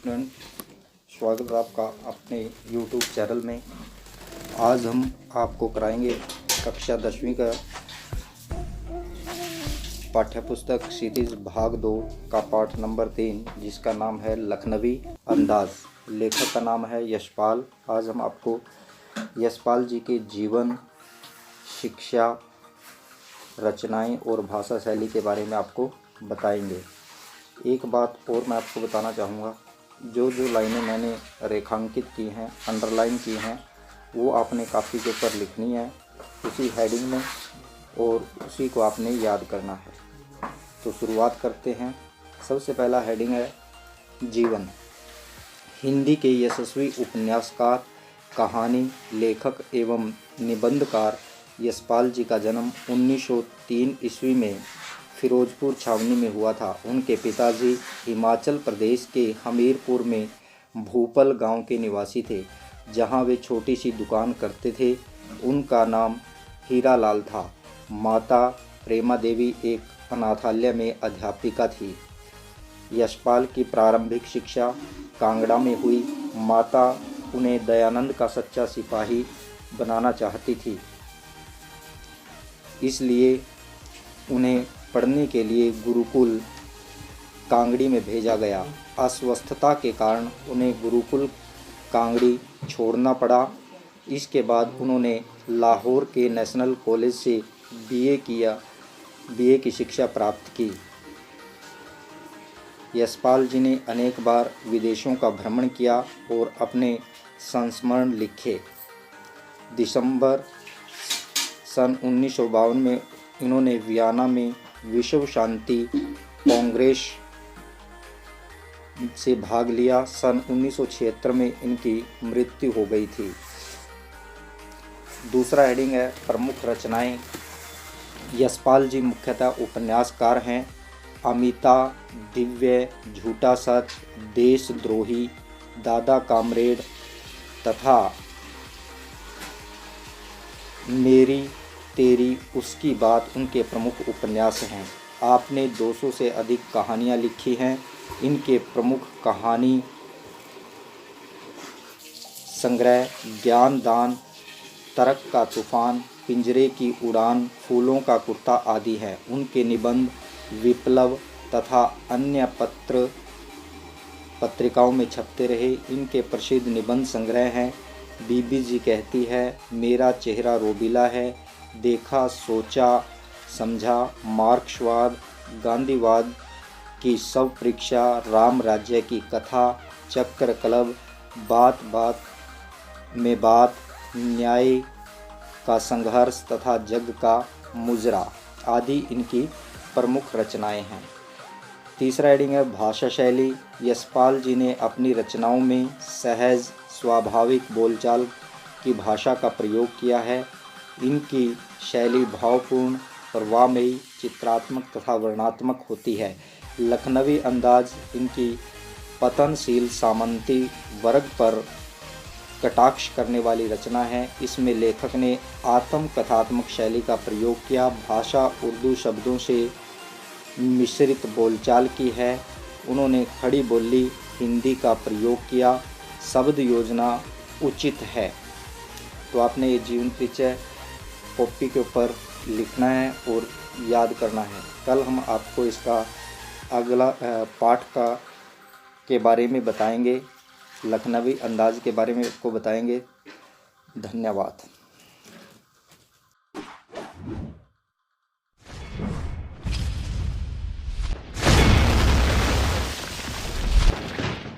Student, स्वागत है आपका अपने यूट्यूब चैनल में। आज हम आपको कराएंगे कक्षा 10वीं का पाठ्यपुस्तक क्षितिज भाग 2 का पाठ नंबर 3, जिसका नाम है लखनवी अंदाज। लेखक का नाम है यशपाल। आज हम आपको यशपाल जी के जीवन, शिक्षा, रचनाएं और भाषा शैली के बारे में आपको बताएंगे। एक बात और मैं आपको बताना चाहूँगा, जो लाइनें मैंने रेखांकित की हैं, अंडरलाइन की हैं, वो आपने कापी के ऊपर लिखनी है उसी हेडिंग में, और उसी को आपने याद करना है। तो शुरुआत करते हैं। सबसे पहला हेडिंग है जीवन। हिंदी के यशस्वी उपन्यासकार, कहानी लेखक एवं निबंधकार यशपाल जी का जन्म 1903 ईस्वी में फिरोजपुर छावनी में हुआ था। उनके पिताजी हिमाचल प्रदेश के हमीरपुर में भूपल गांव के निवासी थे, जहां वे छोटी सी दुकान करते थे। उनका नाम हीरालाल था। माता प्रेमा देवी एक अनाथालय में अध्यापिका थी। यशपाल की प्रारंभिक शिक्षा कांगड़ा में हुई। माता उन्हें दयानंद का सच्चा सिपाही बनाना चाहती थी, इसलिए उन्हें पढ़ने के लिए गुरुकुल कांगड़ी में भेजा गया। अस्वस्थता के कारण उन्हें गुरुकुल कांगड़ी छोड़ना पड़ा। इसके बाद उन्होंने लाहौर के नेशनल कॉलेज से बीए की शिक्षा प्राप्त की। यशपाल जी ने अनेक बार विदेशों का भ्रमण किया और अपने संस्मरण लिखे। दिसंबर सन 1952 में इन्होंने वियना में विश्व शांति कांग्रेस से भाग लिया। सन 1976 में इनकी मृत्यु हो गई थी। दूसरा हेडिंग है प्रमुख रचनाएं। यशपाल जी मुख्यतः उपन्यासकार हैं। अमिता, दिव्य, झूठा सच, देशद्रोही, दादा कामरेड तथा मेरी तेरी उसकी बात उनके प्रमुख उपन्यास हैं। आपने 200 से अधिक कहानियाँ लिखी हैं। इनके प्रमुख कहानी संग्रह ज्ञान दान, तरक का तूफान, पिंजरे की उड़ान, फूलों का कुर्ता आदि हैं। उनके निबंध विप्लव तथा अन्य पत्रिकाओं में छपते रहे। इनके प्रसिद्ध निबंध संग्रह हैं बीबी जी कहती है, मेरा चेहरा रोबीला है, देखा सोचा समझा, मार्क्सवाद, गांधीवाद की सब परीक्षा, राम राज्य की कथा, चक्र क्लब, बात बात में बात, न्याय का संघर्ष तथा जग का मुजरा आदि इनकी प्रमुख रचनाएं हैं। तीसरा हेडिंग है भाषा शैली। यशपाल जी ने अपनी रचनाओं में सहज स्वाभाविक बोलचाल की भाषा का प्रयोग किया है। इनकी शैली भावपूर्ण, प्रवाहमयी, चित्रात्मक तथा वर्णनात्मक होती है। लखनवी अंदाज इनकी पतनशील सामंती वर्ग पर कटाक्ष करने वाली रचना है। इसमें लेखक ने आत्मकथात्मक शैली का प्रयोग किया। भाषा उर्दू शब्दों से मिश्रित बोलचाल की है। उन्होंने खड़ी बोली हिंदी का प्रयोग किया। शब्द योजना उचित है। तो आपने ये जीवन परिचय कॉपी के ऊपर लिखना है और याद करना है। कल हम आपको इसका अगला पाठ के बारे में बताएंगे, लखनवी अंदाज के बारे में आपको बताएंगे। धन्यवाद।